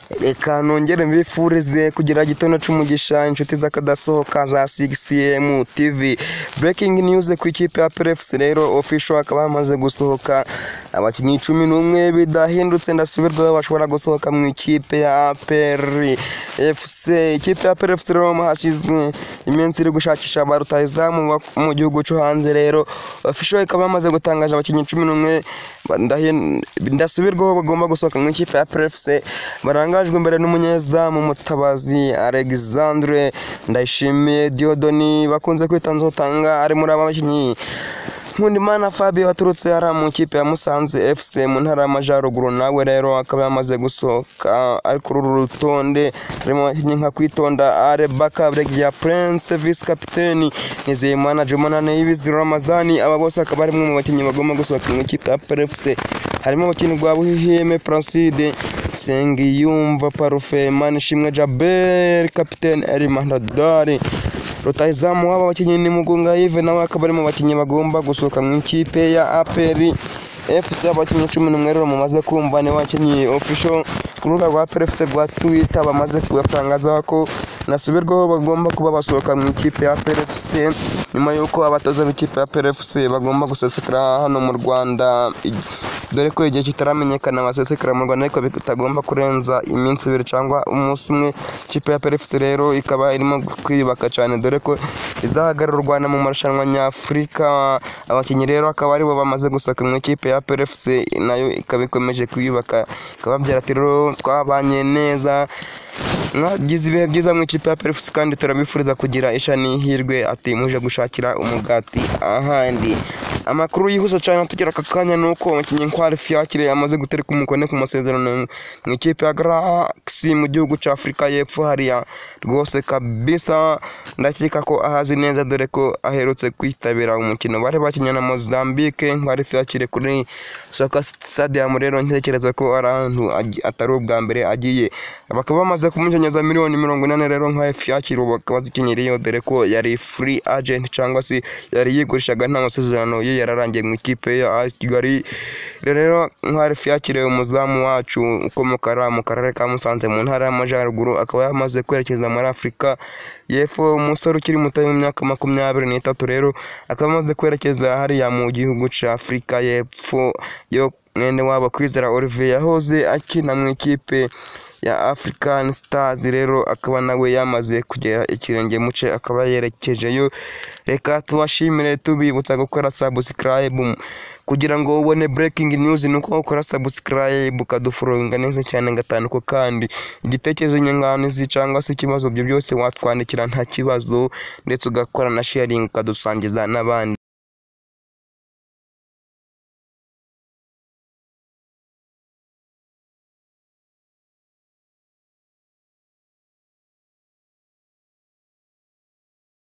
Reka nongere mbifurize kugira gitondo cy'umugisha inshuti z'akadasohoka za 6am TV. Breaking news ku ikipe ya PRFC rero official akaba bamaze gusohoka abakinnyi 11 bidahindutse ndasubirwaho bashobora gusohoka mu ikipe ya PRFC. Ikipe ya PRFC rero mahashize iminsi iri gushakisha ba rutahizamu mu gihugu cyo hanze rero official akaba bamaze gutangaza abakinnyi 11 ndasubirwaho bagomba gusohoka mu ikipe ya PRFC. Barangajwe imbere n'umunyezamu Mutabazi Alexandre Ndayishimiye Diodoni bakunze kwita Nzotanga ari muri abakinnyi. Nkundimana Fabio waturutse ara mu ikipe ya Musanze FC mu ntara y'Amajyaruguru nawe rero akaba yamaze gusohoka ari kuri uru rutonde. Harimo abakinnyi nka Kwitonda Arebaka Bregia Prince vice capitaine Nizeyimana Jumanane Yibizi Ramazani aba bose akaba ari mu bakinnyi bagomba gusohoka mu ikipe ya PRFC. Harimo abakinnyi rwa Buhiheme Placide Sengiyumva Parufe Manishimwe Jaber capitaine Elimandadari. Rutahizamu waba bakinnyi ni Mugunga Yves nawe akaba ari mu bakinnyi bagomba gusohoka mu ikipe ya APR FC. Abakinnyi 11 rero mumaze kumva ni bakinnyi official ku rubuga rwa PRFC rwa Twitter bamaze kubatangaza ko nasubirwaho bagomba kuba basohoka mu ikipe ya PRFC nyuma yuko abatoza b'ikipe ya PRFC bagomba gusesekara hano mu Rwanda, dore ko igihe kitaramenyekana basesekara mu Rwanda ariko bitagomba kurenza iminsi 2 cyangwa umunsi umwe. Ikipe ya PRFC rero ikaba irimo kwiyubaka cyane dore ko izahagarara u Rwanda mu marushanwa nyafurika. Abakinnyi rero akaba aribo bamaze gusohoka mu ikipe ya PRFC nayo ikaba ikomeje kwiyubaka. Ikababyara ati rero twabanye neza mwagize ibihe byiza mu ikipe ya PRFC kandi turabifuriza kugira ishani hirwe ati muje gushakira umugati ahandi. Amakuru yihuse cyane tugera akakanya nuko umukinnyi Nkwari Fiacre yamaze gutereka umukone ku masezerano mu ikipe ya Galaxy mu gihugu cya Afrika y'Epfo hariya rwose kabisa. Ndakeka ko ahazi neza dore ko aherutse kwitabira umukino bari bakinnye na Mozambique. Nkwari Fiacre kuri Soccer Stadium rero ntekereza ko ari ahantu atari ubwa mbere agiye. Bakaba bamaze kumujenyeza miliyoni 40 rero Nkwari Fiacre bakaba zikinyiriye dore ko yari free agent cyangwa se yari yigurishaga nta masezerano ye yararangiye mu ikipe ya Kigali. Rero Nkwari Fiacre umuzamu wacu ukomoka mu karere ka Musanze mu ntara y'Amajyaruguru akaba yamaze kwerekeza muri Afrika y'Epfo. Umusore ukiri muto mu myaka 23 rero akaba amaze kwerekeza hariya mu gihugu cya Afrika y'Epfo. Yo mwene wabo Kwizera Olivier yahoze akina mu ikipe ya African Stars rero akaba nawe yamaze kugera ikirenge muce akaba yerekejeyo. Reka tubashimire tubibutsa gukora subscribe kugira ngo ubone breaking news nuko ukora subscribe ukadufollowinga neza cyane ngatanuko kandi igitekerezo nyunganizi cyangwa se ikibazo byo byose watwandikira nta kibazo ndetse ugakora na sharing ukadusangiza n'abandi.